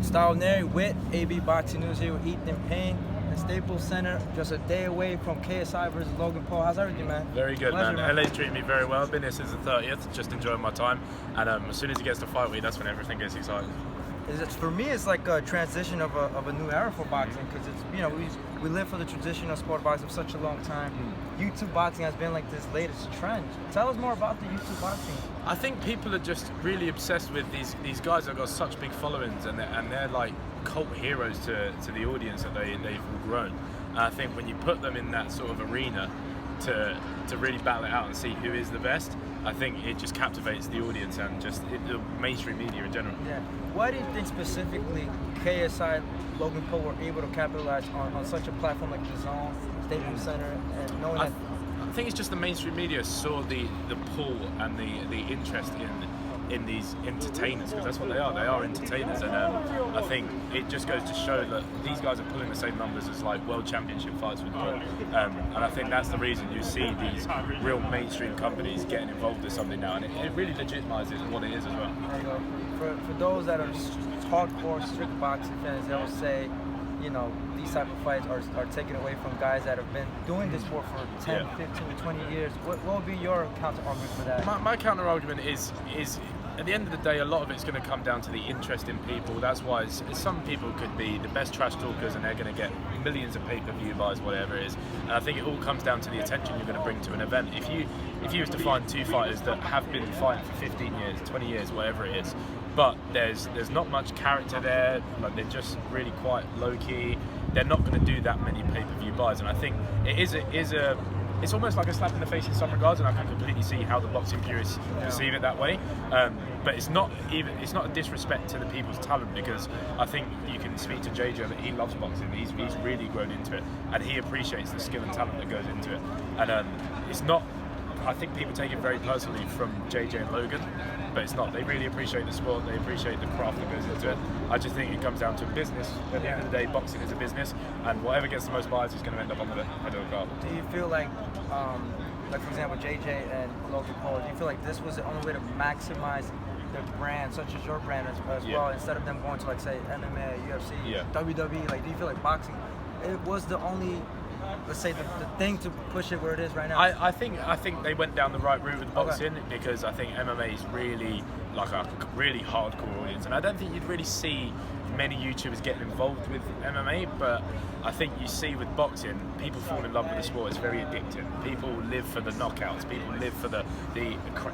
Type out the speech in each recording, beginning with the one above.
Style Neri with AB Boxing News here with Ethan Payne in Staples Center, just a day away from KSI versus Logan Paul. How's everything, man? Very good, Pleasure, man. LA's treating me very well. I've been here since the 30th, just enjoying my time. And as soon as he gets to fight week, that's when everything gets exciting. For me, it's like a transition of a new era for boxing, because it's, you know, we live for the traditional sport of boxing for such a long time. YouTube boxing has been like this latest trend. Tell us more about the YouTube boxing. I think people are just really obsessed with these guys that have got such big followings, and they're like cult heroes to the audience that they've all grown. And I think when you put them in that sort of arena to really battle it out and see who is the best, I think it just captivates the audience and just the mainstream media in general. Yeah. Why do you think specifically KSI, Logan Paul were able to capitalize on such a platform like the Zone, Staples Center, and knowing that? I think it's just the mainstream media saw the pull and the interest in these entertainers, because that's what they are. They are entertainers, and I think it just goes to show that these guys are pulling the same numbers as like world championship fights with Paul. And I think that's the reason you see these real mainstream companies getting involved with something now, and it really legitimizes what it is as well. There you go. For those that are hardcore strict boxing fans, they'll say, you know, these type of fights are taken away from guys that have been doing this sport for 10, 15, 20 years. What would be your counter-argument for that? My counter-argument is at the end of the day, a lot of it's going to come down to the interest in people. That's why some people could be the best trash talkers and they're going to get millions of pay-per-view buys, whatever it is. And I think it all comes down to the attention you're going to bring to an event. If you was to find two fighters that have been fighting for 15 years, 20 years, whatever it is, but there's not much character there, like they're just really quite low-key, they're not going to do that many pay-per-view buys. And I think it's almost like a slap in the face in some regards, and I can completely see how the boxing purists perceive it that way. But it's not a disrespect to the people's talent, because I think you can speak to JJ that he loves boxing. He's really grown into it, and he appreciates the skill and talent that goes into it. And it's not. I think people take it very personally from JJ and Logan, but it's not. They really appreciate the sport. They appreciate the craft that goes into it. I just think it comes down to business. At the end of the day, boxing is a business, and whatever gets the most buys is going to end up on the head of the card. Do you feel like for example, JJ and Logan Paul, do you feel like this was the only way to maximize their brand, such as your brand as well, instead of them going to, like, say, MMA, UFC, WWE? Like, do you feel like boxing, it was the only, let's say, the thing to push it where it is right now? I think they went down the right route with boxing, because I think MMA is really like a really hardcore audience, and I don't think you'd really see many YouTubers getting involved with MMA, but I think you see with boxing, people fall in love with the sport. It's very addictive. People live for the knockouts. People live for the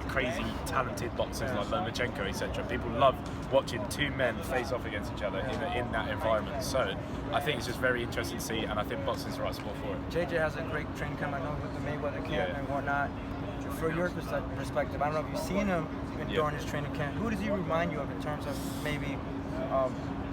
crazy, talented boxers like Lomachenko, etc. People love watching two men face off against each other in that environment. So I think it's just very interesting to see, and I think boxing's the right sport for it. JJ has a great training camp, I know, with the Mayweather camp and whatnot. For your perspective, I don't know if you've seen him during his training camp. Who does he remind you of in terms of maybe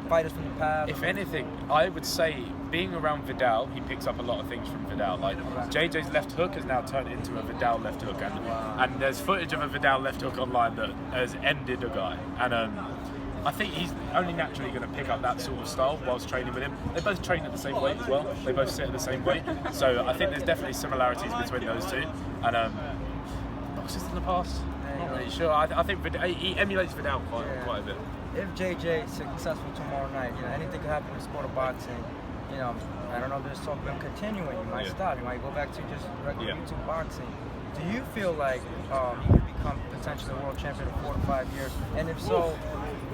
fighters from the past? If anything, I would say being around Vidal, he picks up a lot of things from Vidal. Like JJ's left hook has now turned into a Vidal left hook, and there's footage of a Vidal left hook online that has ended a guy. And I think he's only naturally going to pick up that sort of style whilst training with him. They both train at the same weight as well. They both sit at the same weight. So I think there's definitely similarities between those two. And boxers in the past, not really sure. I think he emulates Vidal quite a bit. If JJ is successful tomorrow night, you know, anything could happen in the sport of boxing. You know, I don't know if there's talk of him continuing. He might stop. He might go back to just regular YouTube boxing. Do you feel like he could become potentially a world champion in 4 to 5 years? And if so,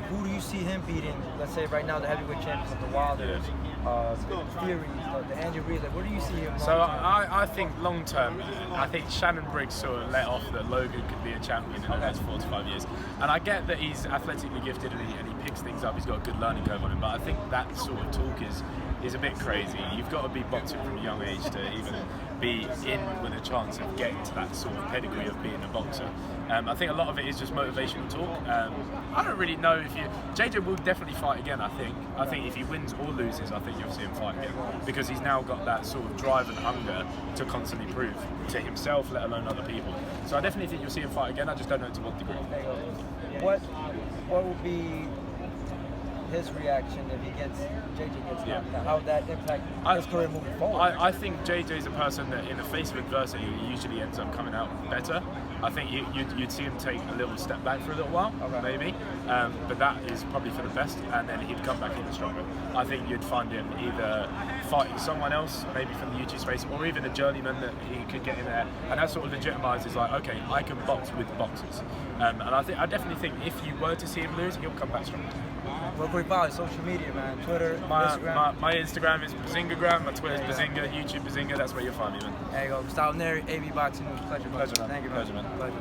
who do you see him beating? Let's say right now the heavyweight champions of the Wilders, the Furies, the Andrew Reed. Like, where do you see him? So I think long term, I think Shannon Briggs sort of let off that Logan could be a champion in the next 4 to 5 years. And I get that he's athletically gifted and he picks things up. He's got a good learning curve on him. But I think that sort of talk is a bit crazy. You've got to be boxing from a young age to even be in with a chance of getting to that sort of pedigree of being a boxer. I think a lot of it is just motivational talk. I don't really know if JJ will definitely fight again. I think if he wins or loses, I think you'll see him fight again, because he's now got that sort of drive and hunger to constantly prove to himself, let alone other people. So I definitely think you'll see him fight again. I just don't know to what degree. What will be his reaction if JJ gets knocked out? How would that impact his career moving forward? I think JJ is a person that in the face of adversity he usually ends up coming out better. I think you'd see him take a little step back for a little while, maybe, but that is probably for the best, and then he'd come back even stronger. I think you'd find him either fighting someone else, maybe from the YouTube space, or even a journeyman that he could get in there, and that sort of legitimises like, okay, I can box with boxers. And I definitely think if you were to see him lose, he'll come back stronger. Well, quick follow social media, man. Twitter, Instagram. My Instagram is Behzingagram. My Twitter is Behzinga. YouTube Behzinga. That's where you'll find me, man. There you go. Gustavo Neri, AB Boxing News. Pleasure, Pleasure, man. Thank you, man. Pleasure, man. Pleasure.